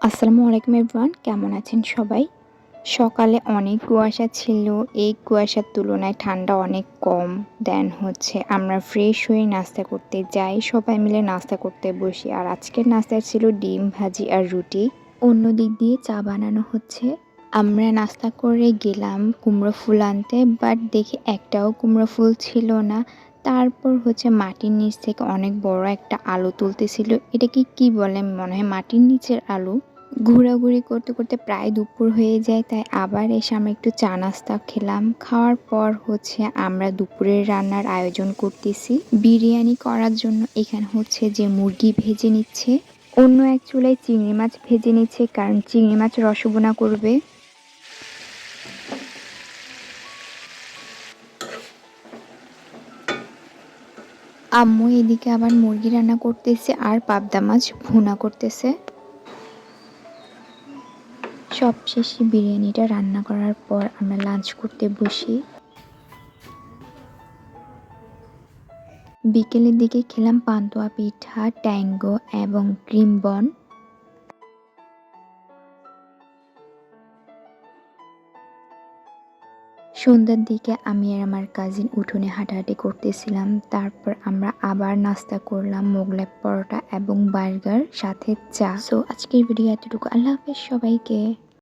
আসসালামু আলাইকুম এভরিওয়ান, কেমন আছেন সবাই? সকালে অনেক কুয়াশা ছিল। এই কুয়াশার তুলনায় ঠান্ডা অনেক কম। দেন আমরা ফ্রেশ হয়ে নাস্তা করতে যাই। সবাই মিলে নাস্তা করতে বসি। আর আজকের নাস্তায় ছিল ডিম ভাজি আর রুটি। অন্য দিক দিয়ে চা বানানো হচ্ছে। আমরা নাস্তা করে গেলাম কুমড়ো ফুল আনতে, বাট দেখি একটাও কুমড়ো ফুল ছিল না। তারপর মাটির নিচ থেকে অনেক বড় একটা আলু তুলতেছিল। এটাকে কি বলে? মনে হয় মাটির নিচের আলু। ঘোরাঘুরি করতে করতে প্রায় দুপুর হয়ে যায়, তাই আবার এসে আমরা একটু চা নাস্তা খেলাম। খাওয়ার পর আমরা দুপুরের রান্নার আয়োজন করতেছি। বিরিয়ানি করার জন্য এখানে যে মুরগি ভেজে নিচ্ছে, অন্য এক চুলায় চিংড়ি মাছ ভেজে নিচ্ছে, কারণ চিংড়ি মাছ রসবোনা করবে। আম্মু এদিকে আবার মুরগি রান্না করতেছে আর পাবদা মাছ ভুনা করতেছে। সবশেষে বিরিয়ানিটা রান্না করার পর আমরা লাঞ্চ করতে বসি। বিকেলের দিকে খেলাম পান্তুয়া পিঠা, ট্যাঙ্গো এবং ক্রিম বন। সন্ধ্যার দিকে আমি আর আমার কাজিন উঠোনে হাঁটাহাঁটি করতেছিলাম। তারপর আমরা আবার নাস্তা করলাম মোগলাই পরোটা এবং বার্গার, সাথে চা। সো আজকের ভিডিও এতটুকু। আল্লাহ হাফেজ সবাইকে।